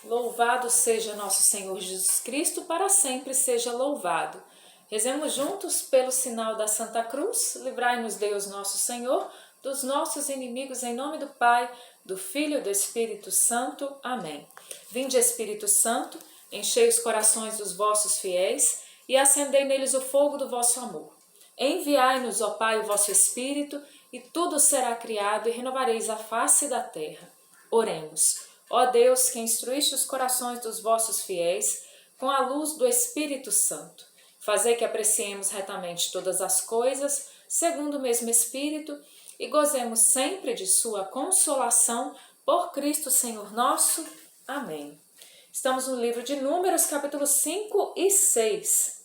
Louvado seja nosso Senhor Jesus Cristo, para sempre seja louvado. Rezemos juntos pelo sinal da Santa Cruz. Livrai-nos Deus nosso Senhor dos nossos inimigos, em nome do Pai, do Filho e do Espírito Santo. Amém. Vinde, Espírito Santo, enchei os corações dos vossos fiéis e acendei neles o fogo do vosso amor. Enviai-nos, ó Pai, o vosso Espírito, e tudo será criado e renovareis a face da terra. Oremos. Ó Deus, que instruíste os corações dos vossos fiéis com a luz do Espírito Santo, fazei que apreciemos retamente todas as coisas, segundo o mesmo Espírito, e gozemos sempre de sua consolação, por Cristo Senhor nosso. Amém. Estamos no livro de Números, capítulos 5 e 6.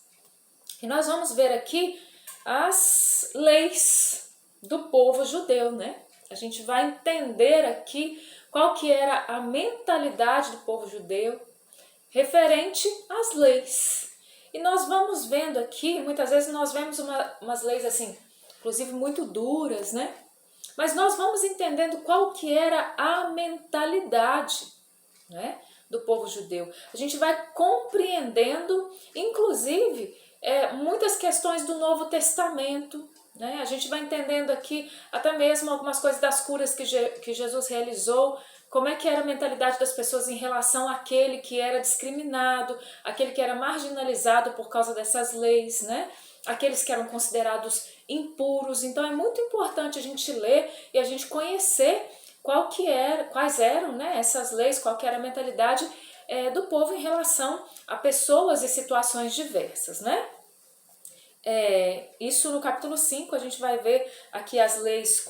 E nós vamos ver aqui as leis do povo judeu, né? A gente vai entender aqui qual que era a mentalidade do povo judeu referente às leis. E nós vamos vendo aqui, muitas vezes nós vemos umas leis assim, inclusive muito duras, né? Mas nós vamos entendendo qual que era a mentalidade, né, do povo judeu. A gente vai compreendendo, inclusive, muitas questões do Novo Testamento, né? A gente vai entendendo aqui até mesmo algumas coisas das curas que Jesus realizou, como é que era a mentalidade das pessoas em relação àquele que era discriminado, aquele que era marginalizado por causa dessas leis, né? Aqueles que eram considerados impuros. Então é muito importante a gente ler e a gente conhecer quais eram, né, essas leis, qual que era a mentalidade do povo em relação a pessoas e situações diversas, né? Isso no capítulo 5 a gente vai ver aqui as leis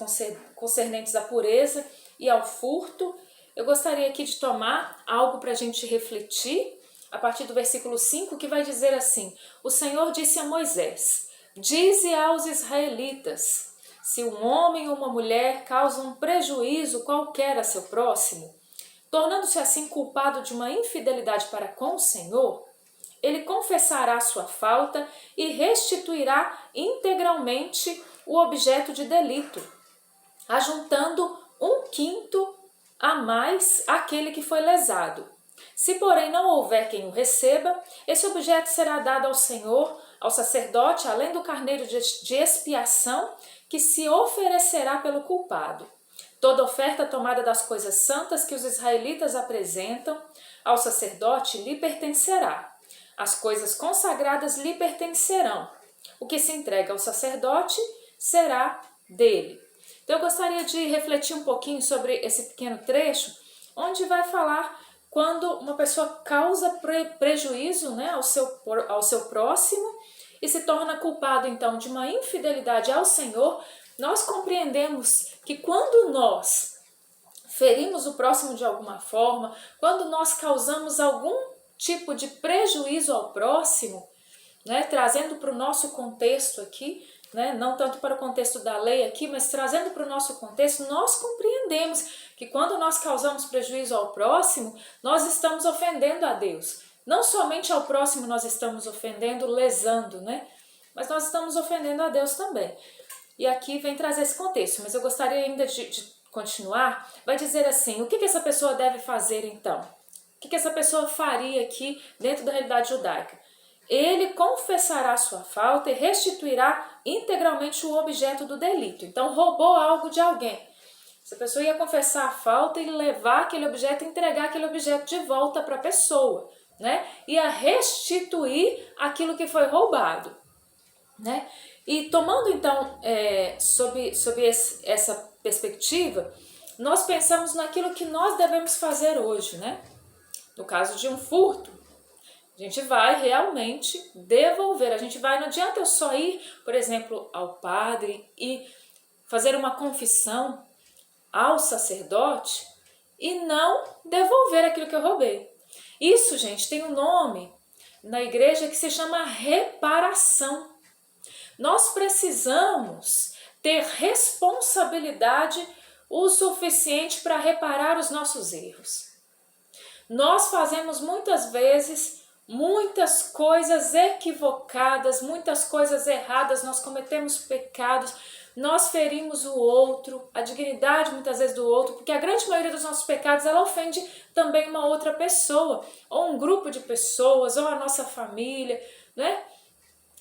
concernentes à pureza e ao furto. Eu gostaria aqui de tomar algo para a gente refletir a partir do versículo 5, que vai dizer assim: o Senhor disse a Moisés: dize aos israelitas, se um homem ou uma mulher causa um prejuízo qualquer a seu próximo, tornando-se assim culpado de uma infidelidade para com o Senhor, ele confessará sua falta e restituirá integralmente o objeto de delito, ajuntando 1/5 a mais àquele que foi lesado. Se, porém, não houver quem o receba, esse objeto será dado ao Senhor, ao sacerdote, além do carneiro de expiação, que se oferecerá pelo culpado. Toda oferta tomada das coisas santas que os israelitas apresentam ao sacerdote lhe pertencerá. As coisas consagradas lhe pertencerão. O que se entrega ao sacerdote será dele. Então eu gostaria de refletir um pouquinho sobre esse pequeno trecho, onde vai falar quando uma pessoa causa prejuízo, né, ao seu próximo e se torna culpado então de uma infidelidade ao Senhor. Nós compreendemos que quando nós ferimos o próximo de alguma forma, quando nós causamos algum tipo de prejuízo ao próximo, né, trazendo para o nosso contexto aqui, né, não tanto para o contexto da lei aqui, mas trazendo para o nosso contexto, nós compreendemos que quando nós causamos prejuízo ao próximo, nós estamos ofendendo a Deus. Não somente ao próximo nós estamos ofendendo, lesando, né, mas nós estamos ofendendo a Deus também. E aqui vem trazer esse contexto, mas eu gostaria ainda de continuar. Vai dizer assim: o que essa pessoa deve fazer então? O que essa pessoa faria aqui dentro da realidade judaica? Ele confessará sua falta e restituirá integralmente o objeto do delito. Então, roubou algo de alguém. Essa pessoa ia confessar a falta e levar aquele objeto, entregar aquele objeto de volta para a pessoa, né? Ia restituir aquilo que foi roubado, né? E tomando então sob essa perspectiva, nós pensamos naquilo que nós devemos fazer hoje, né? No caso de um furto, a gente vai realmente devolver. A gente vai, não adianta eu só ir, por exemplo, ao padre e fazer uma confissão ao sacerdote e não devolver aquilo que eu roubei. Isso, gente, tem um nome na igreja que se chama reparação. Nós precisamos ter responsabilidade o suficiente para reparar os nossos erros. Nós fazemos muitas vezes muitas coisas equivocadas, muitas coisas erradas, nós cometemos pecados, nós ferimos o outro, a dignidade muitas vezes do outro, porque a grande maioria dos nossos pecados ela ofende também uma outra pessoa, ou um grupo de pessoas, ou a nossa família, né?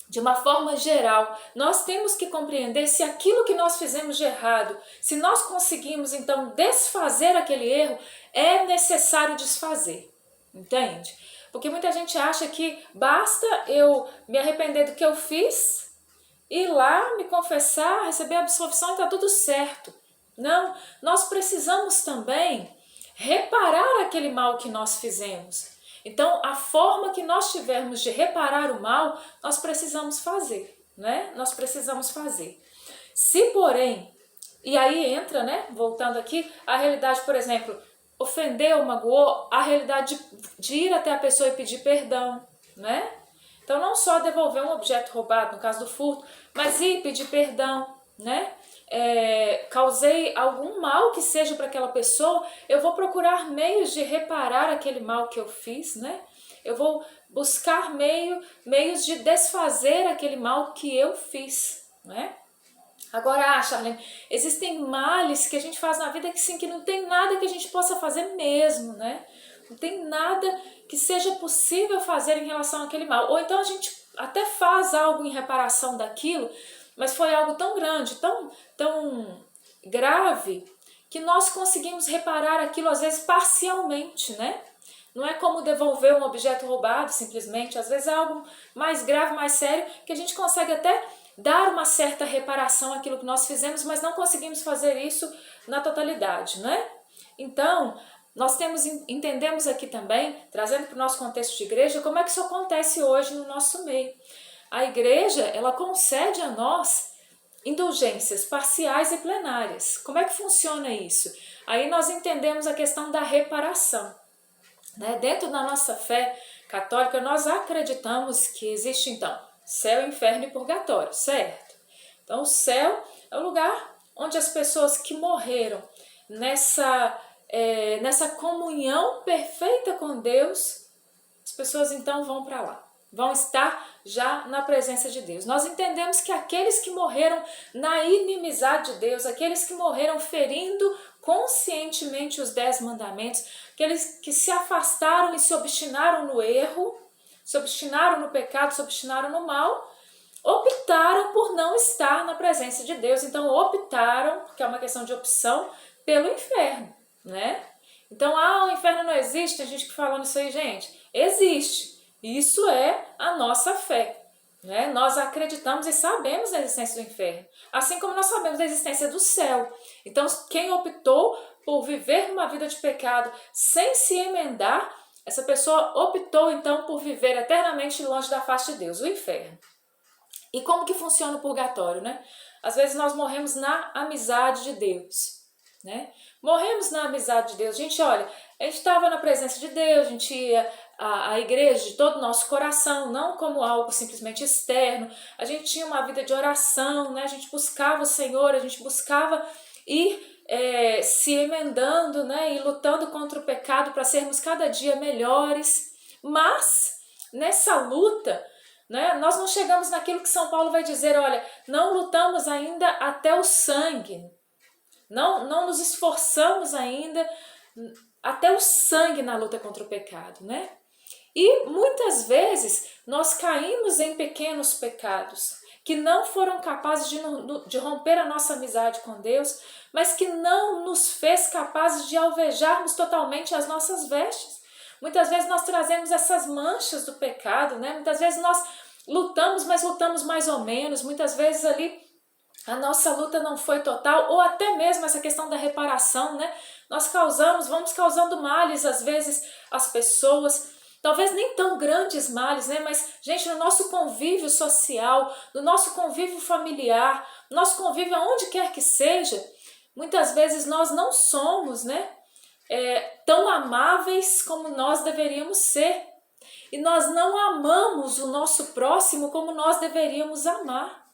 De uma forma geral, nós temos que compreender se aquilo que nós fizemos de errado, se nós conseguimos então desfazer aquele erro, é necessário desfazer, entende? Porque muita gente acha que basta eu me arrepender do que eu fiz, ir lá, me confessar, receber a absolvição e está tudo certo. Não, nós precisamos também reparar aquele mal que nós fizemos. Então, a forma que nós tivermos de reparar o mal, nós precisamos fazer, né? Nós precisamos fazer. Se, porém, e aí entra, né, voltando aqui, a realidade, por exemplo, ofendeu, magoou, a realidade de ir até a pessoa e pedir perdão, né? Então, não só devolver um objeto roubado, no caso do furto, mas ir pedir perdão, né? Causei algum mal que seja para aquela pessoa, eu vou procurar meios de reparar aquele mal que eu fiz, né? Eu vou buscar meios de desfazer aquele mal que eu fiz, né? Agora, Charlene, existem males que a gente faz na vida que sim, que não tem nada que a gente possa fazer mesmo, né? Não tem nada que seja possível fazer em relação àquele mal. Ou então a gente até faz algo em reparação daquilo, mas foi algo tão grande, tão grave, que nós conseguimos reparar aquilo às vezes parcialmente, né? Não é como devolver um objeto roubado simplesmente, às vezes é algo mais grave, mais sério, que a gente consegue até dar uma certa reparação àquilo que nós fizemos, mas não conseguimos fazer isso na totalidade, né? Então, nós entendemos aqui também, trazendo para o nosso contexto de igreja, como é que isso acontece hoje no nosso meio. A igreja, ela concede a nós indulgências parciais e plenárias. Como é que funciona isso? Aí nós entendemos a questão da reparação, né? Dentro da nossa fé católica, nós acreditamos que existe, então, céu, inferno e purgatório, certo? Então, o céu é o lugar onde as pessoas que morreram nessa comunhão perfeita com Deus, as pessoas então vão para lá, vão estar já na presença de Deus. Nós entendemos que aqueles que morreram na inimizade de Deus, aqueles que morreram ferindo conscientemente os 10 mandamentos, aqueles que se afastaram e se obstinaram no erro, se obstinaram no pecado, se obstinaram no mal, optaram por não estar na presença de Deus. Então optaram, porque é uma questão de opção, pelo inferno, né? Então, o inferno não existe, tem gente que falando isso aí, gente. Existe. Isso é a nossa fé, né? Nós acreditamos e sabemos da existência do inferno, assim como nós sabemos da existência do céu. Então, quem optou por viver uma vida de pecado sem se emendar, essa pessoa optou então por viver eternamente longe da face de Deus, o inferno. E como que funciona o purgatório, né? Às vezes nós morremos na amizade de Deus, né? Morremos na amizade de Deus. Gente, olha, a gente estava na presença de Deus, a gente ia à igreja de todo o nosso coração, não como algo simplesmente externo. A gente tinha uma vida de oração, né? A gente buscava o Senhor, a gente buscava ir se emendando, né? E lutando contra o pecado para sermos cada dia melhores. Mas nessa luta, né, nós não chegamos naquilo que São Paulo vai dizer, olha, não lutamos ainda até o sangue. Não nos esforçamos ainda até o sangue na luta contra o pecado, né? E muitas vezes nós caímos em pequenos pecados que não foram capazes de romper a nossa amizade com Deus, mas que não nos fez capazes de alvejarmos totalmente as nossas vestes. Muitas vezes nós trazemos essas manchas do pecado, né? Muitas vezes nós lutamos, mas lutamos mais ou menos. Muitas vezes ali a nossa luta não foi total, ou até mesmo essa questão da reparação, né? Nós vamos causando males às vezes às pessoas, talvez nem tão grandes males, né? Mas, gente, no nosso convívio social, no nosso convívio familiar, no nosso convívio aonde quer que seja, muitas vezes nós não somos, né? Tão amáveis como nós deveríamos ser. E nós não amamos o nosso próximo como nós deveríamos amar.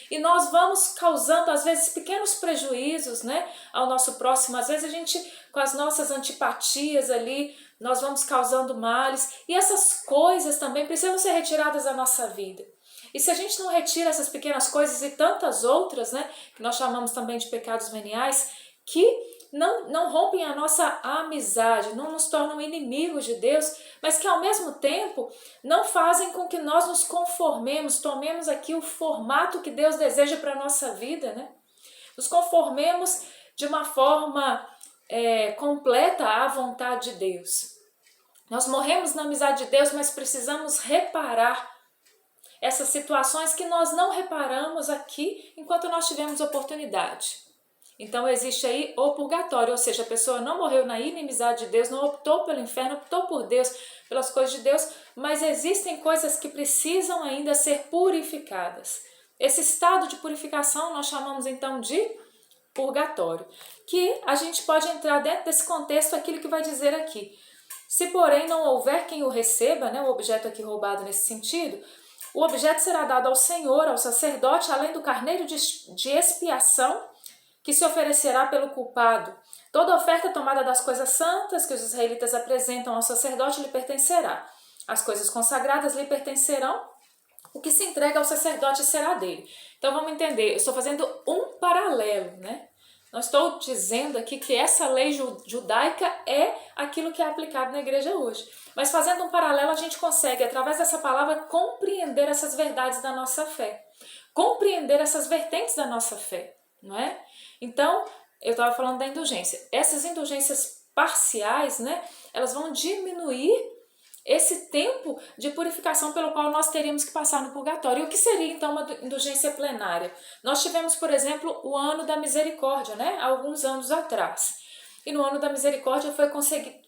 E nós vamos causando, às vezes, pequenos prejuízos, né, ao nosso próximo. Às vezes a gente, com as nossas antipatias ali, nós vamos causando males. E essas coisas também precisam ser retiradas da nossa vida. E se a gente não retira essas pequenas coisas e tantas outras, né, que nós chamamos também de pecados veniais, que não rompem a nossa amizade, não nos tornam inimigos de Deus, mas que ao mesmo tempo não fazem com que nós nos conformemos, tomemos aqui o formato que Deus deseja para a nossa vida, né? Nos conformemos de uma forma completa à vontade de Deus. Nós morremos na amizade de Deus, mas precisamos reparar essas situações que nós não reparamos aqui enquanto nós tivemos oportunidade. Então existe aí o purgatório, ou seja, a pessoa não morreu na inimizade de Deus, não optou pelo inferno, optou por Deus, pelas coisas de Deus, mas existem coisas que precisam ainda ser purificadas. Esse estado de purificação nós chamamos então de purgatório, que a gente pode entrar dentro desse contexto aquilo que vai dizer aqui. Se porém não houver quem o receba, né, o objeto aqui roubado nesse sentido, o objeto será dado ao Senhor, ao sacerdote, além do carneiro de expiação, que se oferecerá pelo culpado. Toda oferta tomada das coisas santas que os israelitas apresentam ao sacerdote lhe pertencerá. As coisas consagradas lhe pertencerão. O que se entrega ao sacerdote será dele. Então vamos entender, eu estou fazendo um paralelo, né? Não estou dizendo aqui que essa lei judaica é aquilo que é aplicado na igreja hoje. Mas fazendo um paralelo, a gente consegue, através dessa palavra, compreender essas verdades da nossa fé. Compreender essas vertentes da nossa fé, não é? Então, eu estava falando da indulgência. Essas indulgências parciais, né, elas vão diminuir esse tempo de purificação pelo qual nós teríamos que passar no purgatório. E o que seria então uma indulgência plenária? Nós tivemos, por exemplo, o ano da misericórdia, né, há alguns anos atrás. E no ano da misericórdia foi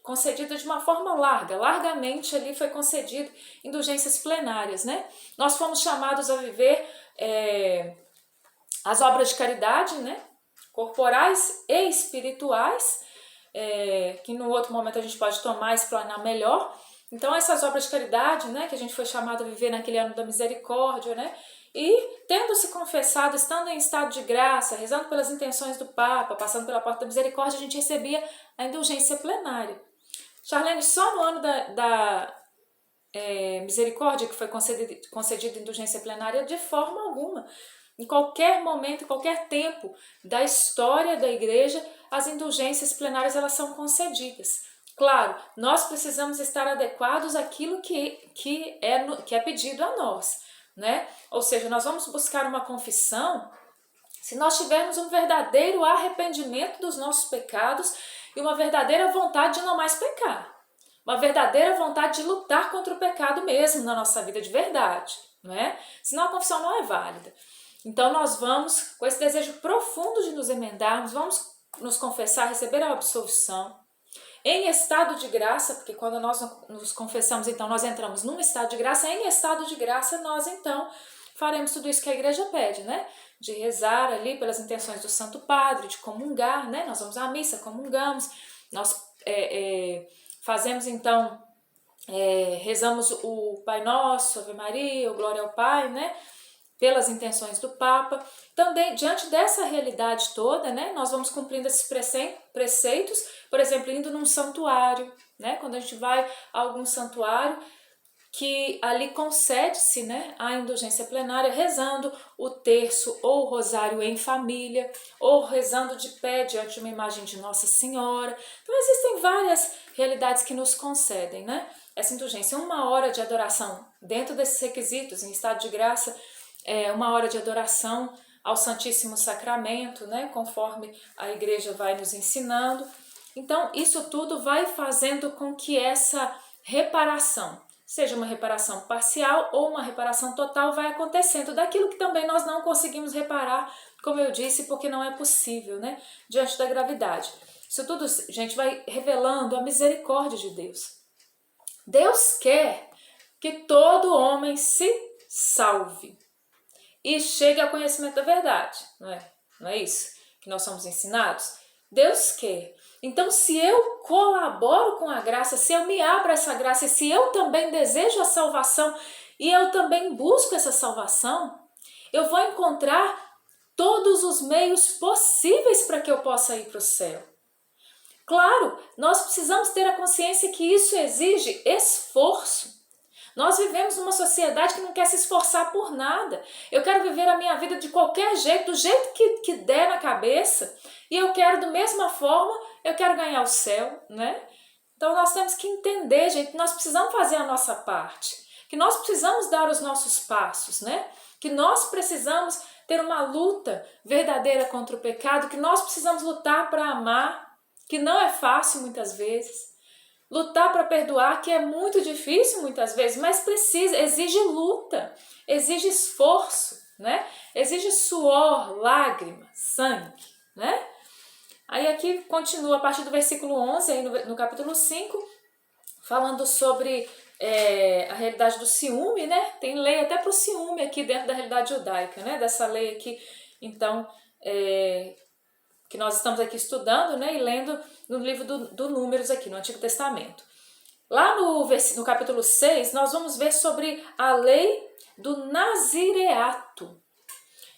concedido de uma forma largamente ali foi concedido indulgências plenárias, né? Nós fomos chamados a viver as obras de caridade, né, corporais e espirituais, que no outro momento a gente pode tomar e explanar melhor. Então essas obras de caridade, né, que a gente foi chamado a viver naquele ano da misericórdia, né, e tendo se confessado, estando em estado de graça, rezando pelas intenções do Papa, passando pela porta da misericórdia, a gente recebia a indulgência plenária. Charlene, só no ano da misericórdia que foi concedida indulgência plenária? De forma alguma. Em qualquer momento, em qualquer tempo da história da igreja, as indulgências plenárias elas são concedidas. Claro, nós precisamos estar adequados àquilo que é pedido a nós, né? Ou seja, nós vamos buscar uma confissão se nós tivermos um verdadeiro arrependimento dos nossos pecados e uma verdadeira vontade de não mais pecar. Uma verdadeira vontade de lutar contra o pecado mesmo na nossa vida de verdade, não é? Senão a confissão não é válida. Então nós vamos, com esse desejo profundo de nos emendarmos, vamos nos confessar, receber a absolvição, em estado de graça, porque quando nós nos confessamos, então nós entramos num estado de graça, em estado de graça nós então faremos tudo isso que a igreja pede, né? De rezar ali pelas intenções do Santo Padre, de comungar, né? Nós vamos à missa, comungamos, nós fazemos então, rezamos o Pai Nosso, Ave Maria, o Glória ao Pai, né? Pelas intenções do Papa. Também, diante dessa realidade toda, né, nós vamos cumprindo esses preceitos, por exemplo, indo num santuário, né, quando a gente vai a algum santuário, que ali concede-se, né, a indulgência plenária, rezando o terço ou o rosário em família, ou rezando de pé diante de uma imagem de Nossa Senhora. Então existem várias realidades que nos concedem, né, essa indulgência. Uma hora de adoração dentro desses requisitos, em estado de graça, uma hora de adoração ao Santíssimo Sacramento, né, conforme a igreja vai nos ensinando. Então, isso tudo vai fazendo com que essa reparação, seja uma reparação parcial ou uma reparação total, vai acontecendo daquilo que também nós não conseguimos reparar, como eu disse, porque não é possível, né, diante da gravidade. Isso tudo, gente, vai revelando a misericórdia de Deus. Deus quer que todo homem se salve e chegue ao conhecimento da verdade, não é isso que nós somos ensinados? Deus quer. Então, se eu colaboro com a graça, se eu me abro a essa graça, e se eu também desejo a salvação e eu também busco essa salvação, eu vou encontrar todos os meios possíveis para que eu possa ir para o céu. Claro, nós precisamos ter a consciência que isso exige esforço. Nós vivemos numa sociedade que não quer se esforçar por nada. Eu quero viver a minha vida de qualquer jeito, do jeito que der na cabeça, e eu quero, da mesma forma, eu quero ganhar o céu, né? Então nós temos que entender, gente, que nós precisamos fazer a nossa parte, que nós precisamos dar os nossos passos, né? Que nós precisamos ter uma luta verdadeira contra o pecado, que nós precisamos lutar para amar, que não é fácil muitas vezes. Lutar para perdoar, que é muito difícil muitas vezes, mas exige luta, exige esforço, né? Exige suor, lágrima, sangue, né? Aí aqui continua a partir do versículo 11, aí no capítulo 5, falando sobre a realidade do ciúme, né? Tem lei até para o ciúme aqui dentro da realidade judaica, né? Dessa lei aqui, então, que nós estamos aqui estudando, né? E lendo no livro do Números aqui, no Antigo Testamento. Lá no capítulo 6, nós vamos ver sobre a lei do nazireato.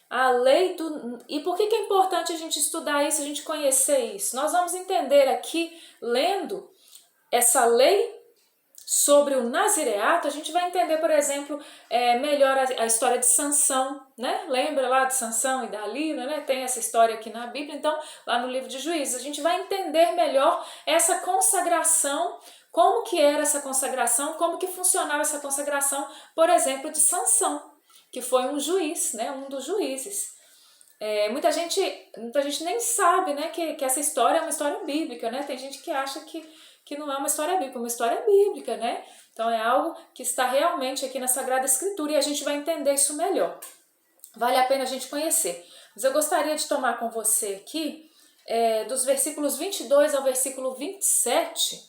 A lei do... E por que é importante a gente estudar isso, a gente conhecer isso? Nós vamos entender aqui, lendo essa lei sobre o nazireato, a gente vai entender, por exemplo, melhor a história de Sansão, né? Lembra lá de Sansão e Dalila, né? Tem essa história aqui na Bíblia, então, lá no livro de Juízes, a gente vai entender melhor essa consagração, como que era essa consagração, como que funcionava essa consagração, por exemplo, de Sansão, que foi um juiz, né? Um dos juízes. Muita gente nem sabe, né, que essa história é uma história bíblica, né? Tem gente que acha que não é uma história bíblica, é uma história bíblica, né? Então é algo que está realmente aqui na Sagrada Escritura e a gente vai entender isso melhor. Vale a pena a gente conhecer. Mas eu gostaria de tomar com você aqui, dos versículos 22 ao versículo 27,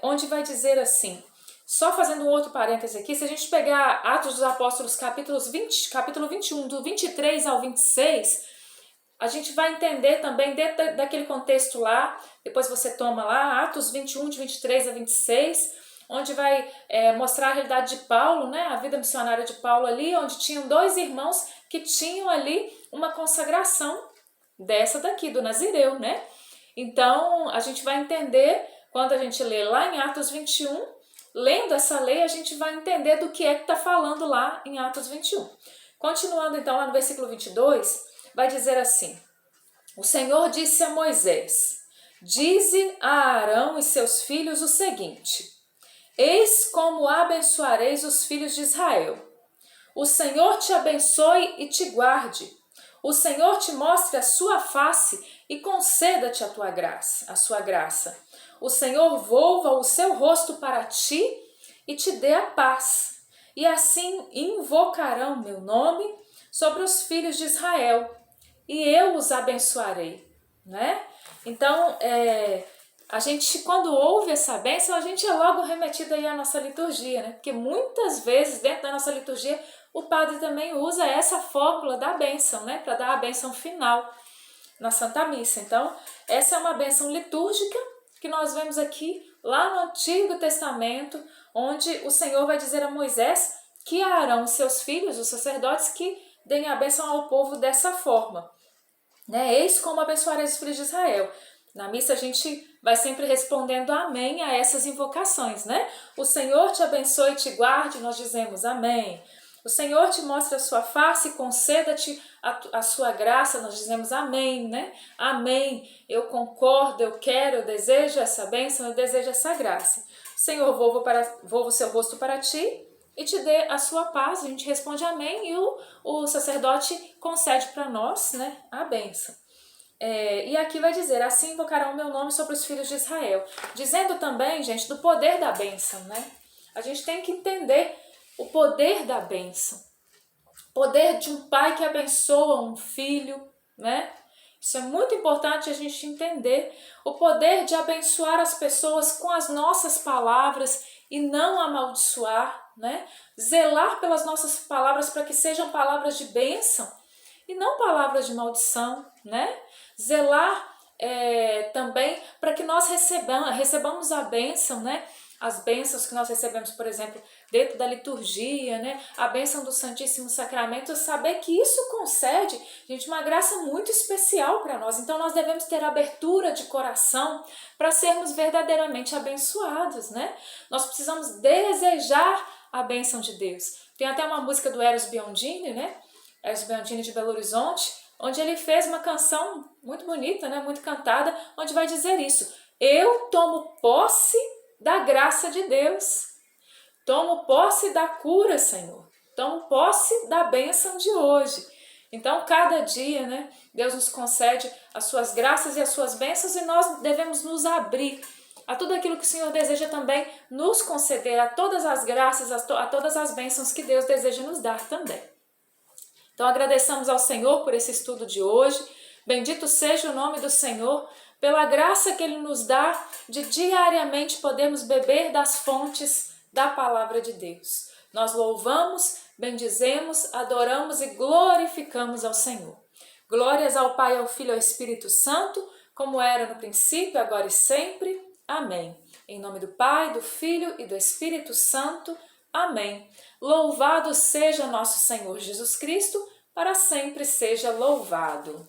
onde vai dizer assim, só fazendo um outro parêntese aqui, se a gente pegar Atos dos Apóstolos, capítulo 21, do 23 ao 26, a gente vai entender também dentro daquele contexto lá, depois você toma lá, Atos 21, de 23 a 26, onde vai mostrar a realidade de Paulo, né, a vida missionária de Paulo ali, onde tinham dois irmãos que tinham ali uma consagração dessa daqui, do Nazireu, né? Então, a gente vai entender, quando a gente lê lá em Atos 21, lendo essa lei, a gente vai entender do que está falando lá em Atos 21. Continuando então lá no versículo 22, vai dizer assim, o Senhor disse a Moisés, dize a Arão e seus filhos o seguinte, eis como abençoareis os filhos de Israel. O Senhor te abençoe e te guarde. O Senhor te mostre a sua face e conceda-te a sua graça. O Senhor volva o seu rosto para ti e te dê a paz. E assim invocarão meu nome sobre os filhos de Israel, e eu os abençoarei, né? Então, a gente, quando ouve essa bênção, a gente é logo remetido aí à nossa liturgia, né? Porque muitas vezes, dentro da nossa liturgia, o padre também usa essa fórmula da bênção, né? Para dar a bênção final na Santa Missa. Então, essa é uma bênção litúrgica que nós vemos aqui lá no Antigo Testamento, onde o Senhor vai dizer a Moisés que Arão e seus filhos, os sacerdotes, que deem a bênção ao povo dessa forma. Né? Eis como abençoarei os filhos de Israel. Na missa a gente vai sempre respondendo amém a essas invocações, né? O Senhor te abençoe e te guarde, nós dizemos amém. O Senhor te mostre a sua face e conceda-te a sua graça, nós dizemos amém, né? Amém, eu concordo, eu quero, eu desejo essa bênção, eu desejo essa graça. O Senhor volva o seu rosto para ti e te dê a sua paz, a gente responde amém e o sacerdote concede para nós, né, a bênção. E aqui vai dizer, assim invocarão o meu nome sobre os filhos de Israel. Dizendo também, gente, do poder da bênção, né? A gente tem que entender o poder da bênção. O poder de um pai que abençoa um filho, né? Isso é muito importante a gente entender. O poder de abençoar as pessoas com as nossas palavras e não amaldiçoar, né? Zelar pelas nossas palavras para que sejam palavras de bênção e não palavras de maldição, né? Zelar também para que nós recebamos a bênção, né? as bênçãos que nós recebemos, por exemplo, dentro da liturgia, né? A bênção do Santíssimo Sacramento, saber que isso concede, gente, uma graça muito especial para nós. Então nós devemos ter abertura de coração para sermos verdadeiramente abençoados, né? Nós precisamos desejar a bênção de Deus. Tem até uma música do Eros Biondini, né? Eros Biondini de Belo Horizonte, onde ele fez uma canção muito bonita, né? Muito cantada, onde vai dizer isso: eu tomo posse da graça de Deus. Tomo posse da cura, Senhor. Tomo posse da bênção de hoje. Então, cada dia, né, Deus nos concede as suas graças e as suas bênçãos e nós devemos nos abrir a tudo aquilo que o Senhor deseja também nos conceder, a todas as graças, a todas as bênçãos que Deus deseja nos dar também. Então, agradeçamos ao Senhor por esse estudo de hoje. Bendito seja o nome do Senhor, pela graça que Ele nos dá de diariamente podermos beber das fontes da palavra de Deus. Nós louvamos, bendizemos, adoramos e glorificamos ao Senhor. Glórias ao Pai, ao Filho e ao Espírito Santo, como era no princípio, agora e sempre. Amém. Em nome do Pai, do Filho e do Espírito Santo. Amém. Louvado seja nosso Senhor Jesus Cristo, para sempre seja louvado.